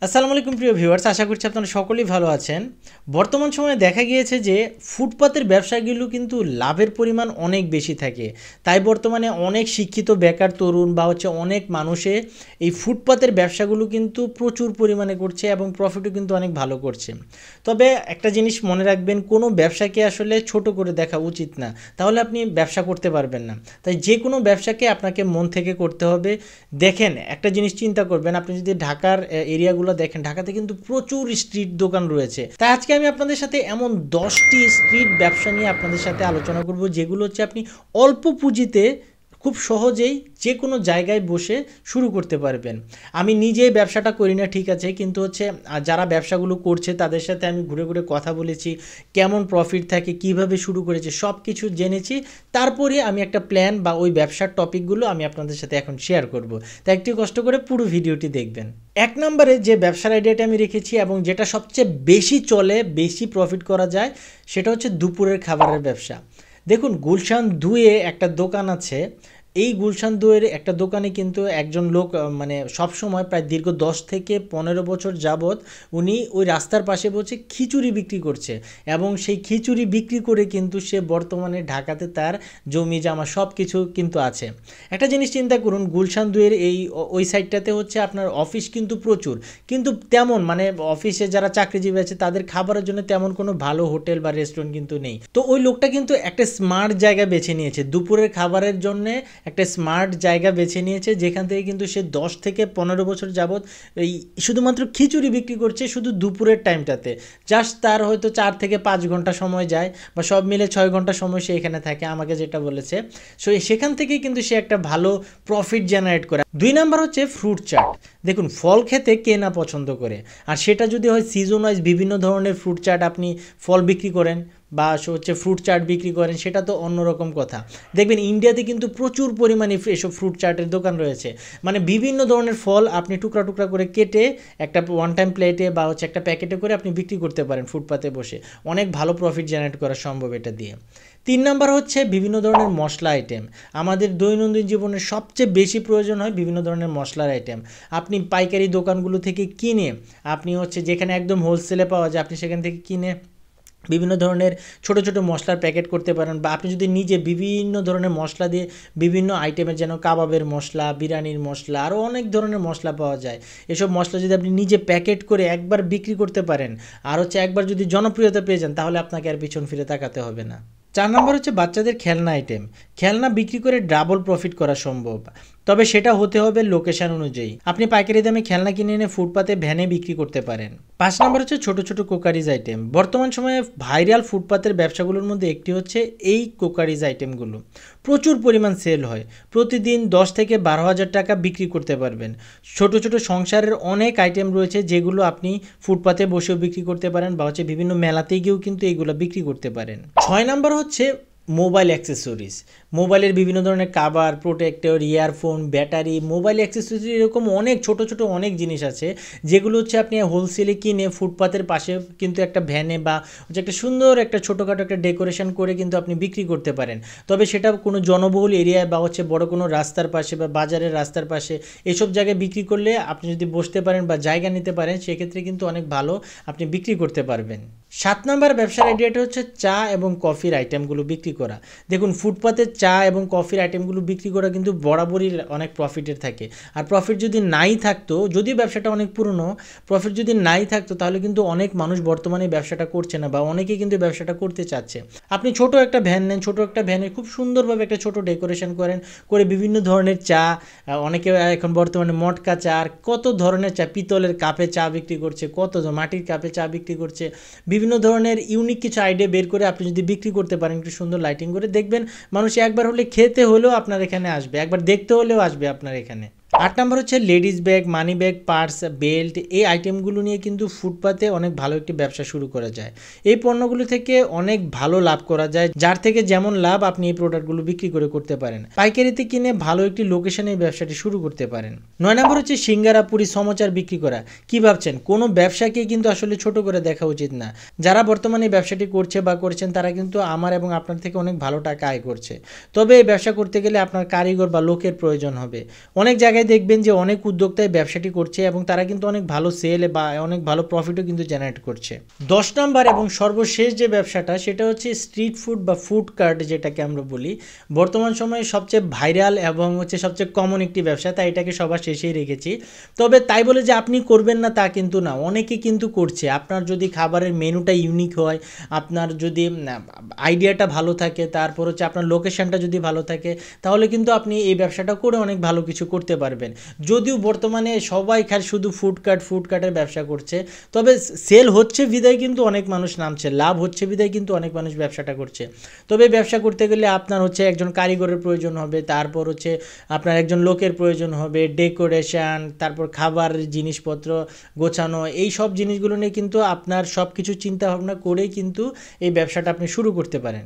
আসসালামু আলাইকুম প্রিয় ভিউয়ার্স, আশা করছি আপনারা সকলেই ভালো আছেন। বর্তমান সময়ে দেখা গিয়েছে যে ফুটপাতের ব্যবসাগুলো কিন্তু লাভের পরিমাণ অনেক বেশি থাকে। তাই বর্তমানে অনেক শিক্ষিত বেকার তরুণ বা অনেক মানুষে এই ফুটপাতের ব্যবসাগুলো কিন্তু প্রচুর পরিমাণে করছে এবং প্রফিটও কিন্তু অনেক ভালো করছে। তবে একটা জিনিস মনে রাখবেন, কোনো ব্যবসাকে আসলে ছোট করে দেখা উচিত না, তাহলে আপনি ব্যবসা করতে পারবেন না। তাই যে কোনো ব্যবসাকে আপনাকে মন থেকে করতে হবে। দেখেন, একটা জিনিস চিন্তা করবেন, আপনি যদি ঢাকার এরিয়াগুলো দেখেন, ঢাকাতে কিন্তু প্রচুর স্ট্রিট দোকান রয়েছে। তাই আজকে আমি আপনাদের সাথে এমন 10টি স্ট্রিট ব্যবসা নিয়ে আপনাদের সাথে আলোচনা করব, যেগুলো হচ্ছে আপনি অল্প পুঁজিতে খুব সহজেই যে কোনো জায়গায় বসে শুরু করতে পারবেন। আমি নিজেই ব্যবসাটা করি না, ঠিক আছে, কিন্তু যারা ব্যবসাগুলো করছে তাদের সাথে আমি ঘুরে ঘুরে কথা বলেছি, কেমন প্রফিট থাকে, কিভাবে শুরু করেছে, সব কিছু জেনেছি। তারপরে আমি একটা প্ল্যান বা ওই ব্যবসার টপিকগুলো আমি আপনাদের সাথে এখন শেয়ার করব। তাই একটু কষ্ট করে পুরো ভিডিওটি দেখবেন। এক নম্বরে যে ব্যবসার আইডিয়াটা আমি রেখেছি এবং যেটা সবচেয়ে বেশি চলে, বেশি প্রফিট করা যায়, সেটা হচ্ছে দুপুরের খাবারের ব্যবসা। দেখুন, গুলশান 2-এ একটা দোকান আছে। এই গুলশান 2-এর একটা দোকানে কিন্তু একজন লোক সবসময় প্রায় দীর্ঘ 10 থেকে 15 বছর যাবৎ উনি ওই রাস্তার পাশে বসে খিচুড়ি বিক্রি করছে এবং সেই খিচুড়ি বিক্রি করে কিন্তু সে বর্তমানে ঢাকাতে তার জমি জমা সব কিছু কিন্তু আছে। একটা জিনিস চিন্তা করুন, গুলশান 2-এর ওই সাইডটাতে হচ্ছে আপনার অফিস কিন্তু প্রচুর, কিন্তু তেমন অফিসে যারা চাকরিজীবী আছে তাদের খাবারের জন্য তেমন কোনো ভালো হোটেল বা রেস্টুরেন্ট কিন্তু নেই। তো ওই লোকটা কিন্তু একটা স্মার্ট জায়গা বেছে নিয়েছে, দুপুরের খাবারের জন্য একটা স্মার্ট জায়গা বেছে নিয়েছে, যেখান থেকে কিন্তু সে 10 থেকে 15 বছর যাবৎ এই শুধুমাত্র খিচুড়ি বিক্রি করছে শুধু দুপুরের টাইমটাতে। জাস্ট তার হয়তো 4 থেকে 5 ঘন্টা সময় যায় বা সব মিলে 6 ঘন্টা সময় সে এখানে থাকে, আমাকে যেটা বলেছে। সো সেখান থেকেই কিন্তু সে একটা ভালো প্রফিট জেনারেট করে। 2 নাম্বার হচ্ছে ফ্রুট চাট। দেখুন, ফল খেতে কে না পছন্দ করে, আর সেটা যদি হয় সিজন ওয়াইজ বিভিন্ন ধরনের ফ্রুট চাট আপনি ফল বিক্রি করেন বা ফ্রুট চাট বিক্রি করেন, সেটা তো অন্যরকম কথা। দেখবেন ইন্ডিয়াতে কিন্তু প্রচুর পরিমাণে এসব ফ্রুট চাটের দোকান রয়েছে। বিভিন্ন ধরনের ফল আপনি টুকরা টুকরা করে কেটে একটা ওয়ান টাইম প্লেটে বা একটা প্যাকেটে করে আপনি বিক্রি করতে পারেন ফুটপাতে বসে। অনেক ভালো প্রফিট জেনারেট করা সম্ভব এটা দিয়ে। 3 নাম্বার হচ্ছে বিভিন্ন ধরনের মশলা আইটেম। আমাদের দৈনন্দিন জীবনে সবচেয়ে বেশি প্রয়োজন হয় বিভিন্ন ধরনের মশলার আইটেম। আপনি পাইকারি দোকানগুলো থেকে কিনে আপনি যেখানে একদম হোলসেলে পাওয়া যায়, আপনি সেখান থেকে কিনে বিভিন্ন ধরনের ছোট ছোট মশলার প্যাকেট করতে পারেন। বা আপনি যদি নিজে বিভিন্ন ধরনের মশলা দিয়ে বিভিন্ন আইটেমের, যেন কাবাবের মশলা, বিরিয়ানির মশলা, আরও অনেক ধরনের মশলা পাওয়া যায়, এসব মশলা যদি আপনি নিজে প্যাকেট করে একবার বিক্রি করতে পারেন আর একবার যদি জনপ্রিয়তা পেয়ে যান, তাহলে আপনাকে আর পিছন ফিরে তাকাতে হবে না। 4 নম্বর হচ্ছে বাচ্চাদের খেলনা আইটেম। খেলনা বিক্রি করে ডাবল প্রফিট করা সম্ভব, তবে সেটা হতে হবে লোকেশন অনুযায়ী। আপনি পাইকারি দামে খেলনা কিনে এনে ফুটপাতে ভ্যানে বিক্রি করতে পারেন। 5 নম্বর হচ্ছে ছোট ছোট কোকারিজ আইটেম। বর্তমান সময়ে ভাইরাল ফুটপাতের ব্যবসাগুলোর মধ্যে একটি হচ্ছে এই কোকারিজ আইটেমগুলো। প্রচুর পরিমাণ সেল হয়, প্রতিদিন 10 থেকে 12,000 টাকা বিক্রি করতে পারবেন। ছোট ছোট সংসারের অনেক আইটেম রয়েছে, যেগুলো আপনি ফুটপাতে বসেও বিক্রি করতে পারেন বা বিভিন্ন মেলাতে গিয়েও কিন্তু এইগুলো বিক্রি করতে পারেন। 6 নম্বর হচ্ছে মোবাইল অ্যাক্সেসরিজ। মোবাইলের বিভিন্ন ধরনের cover, protector, earphone, battery, mobile accessories, এরকম অনেক ছোট ছোট অনেক জিনিস আছে, যেগুলো আপনি হোলসেলে কিনে ফুটপাতের পাশে কিন্তু একটা ভ্যানে বা একটা সুন্দর একটা ছোটোখাটো একটা ডেকোরেশন করে কিন্তু আপনি বিক্রি করতে পারেন। তবে সেটা কোনো জনবহুল এরিয়ায় বা বড় কোনো রাস্তার পাশে বা বাজারের রাস্তার পাশে এসব জায়গায় বিক্রি করলে আপনি যদি বসতে পারেন বা জায়গা নিতে পারেন, সেক্ষেত্রে কিন্তু অনেক ভালো আপনি বিক্রি করতে পারবেন। 7 নম্বর ব্যবসার আইডিয়াটা হচ্ছে চা এবং কফির আইটেমগুলো বিক্রি করা। দেখুন, ফুটপাতে চা এবং কফির আইটেমগুলো বিক্রি করা কিন্তু বরাবরই অনেক প্রফিটের থাকে। আর প্রফিট যদি নাই থাকতো, যদিও ব্যবসাটা অনেক পুরনো, প্রফিট যদি নাই থাকতো, তাহলে কিন্তু অনেক মানুষ বর্তমানে ব্যবসাটা করছে না বা অনেকেই কিন্তু ব্যবসাটা করতে চাচ্ছে। আপনি ছোট একটা ভ্যান নেন, ছোট একটা ভ্যানে খুব সুন্দরভাবে একটা ছোট ডেকোরেশন করে বিভিন্ন ধরনের চা, অনেকে এখন বর্তমানে মটকা চা আর কত ধরনের চা, পিতলের কাপে চা বিক্রি করছে, মাটির কাপে চা বিক্রি করছে। বিভিন্ন ধরনের ইউনিক কিছু আইডিয়া বের করে আপনি যদি বিক্রি করতে পারেন একটু সুন্দর লাইটিং করে, দেখবেন মানুষ একবার হলে খেতে হলেও আপনার এখানে আসবে, একবার দেখতে হলেও আসবে আপনার এখানে। 8 নম্বর হচ্ছে ladies bag, money bag, purse, belt. এই আইটেমগুলো নিয়ে কিন্তু ফুটপাতে অনেক ভালো একটি ব্যবসা শুরু করা যায়। এই পণ্যগুলো থেকে অনেক ভালো লাভ করা যায়, যার থেকে যেমন লাভ আপনি এই প্রোডাক্টগুলো বিক্রি করতে পারেন। পাইকারিতে কিনে ভালো একটি লোকেশনে এই ব্যবসাটি শুরু করতে পারেন। 9 নম্বর হচ্ছে সিঙ্গারা, পুরি, সমোচার বিক্রি করা। কি ভাবছেন? কোনো ব্যবসাকে কিন্তু আসলে ছোট করে দেখা উচিত না। যারা বর্তমানে এই ব্যবসাটি করছে বা করছেন, তারা কিন্তু আমার এবং আপনার থেকে অনেক ভালো টাকা আয় করছে। তবে এই ব্যবসা করতে গেলে আপনার কারিগর বা লোকের প্রয়োজন হবে। অনেক জায়গায় জায়গায় দেখবেন যে অনেক উদ্যোক্তাই ব্যবসাটি করছে এবং তারা কিন্তু অনেক ভালো সেল বা অনেক ভালো প্রফিটও কিন্তু জেনারেট করছে। 10 নাম্বার এবং সর্বশেষ যে ব্যবসাটা সেটা হচ্ছে স্ট্রিট ফুড বা ফুড কার্ট যেটাকে আমরা বলি। বর্তমান সময়ে সবচেয়ে ভাইরাল এবং হচ্ছে সবচেয়ে কমন একটি ব্যবসা, তাই এটাকে সবার শেষেই রেখেছি। তবে তাই বলে যে আপনি করবেন না তা কিন্তু না, অনেকে কিন্তু করছে। আপনার যদি খাবারের মেনুটা ইউনিক হয়, আপনার যদি আইডিয়াটা ভালো থাকে, তারপর হচ্ছে আপনার লোকেশনটা যদি ভালো থাকে, তাহলে কিন্তু আপনি এই ব্যবসাটা করে অনেক ভালো কিছু করতে পারবেন। যদিও বর্তমানে সবাই খালি শুধু ফুডকার্টের ব্যবসা করছে, তবে সেল হচ্ছে বিদায় কিন্তু অনেক মানুষ নামছে, লাভ হচ্ছে বিদায় কিন্তু অনেক মানুষ ব্যবসাটা করছে। তবে ব্যবসা করতে গেলে আপনার হচ্ছে একজন কারিগরের প্রয়োজন হবে, তারপর হচ্ছে আপনার একজন লোকের প্রয়োজন হবে, ডেকোরেশন, তারপর খাবার জিনিসপত্র গোছানো, এই সব জিনিসগুলো নিয়ে কিন্তু আপনার সব কিছু চিন্তা ভাবনা করেই কিন্তু এই ব্যবসাটা আপনি শুরু করতে পারেন।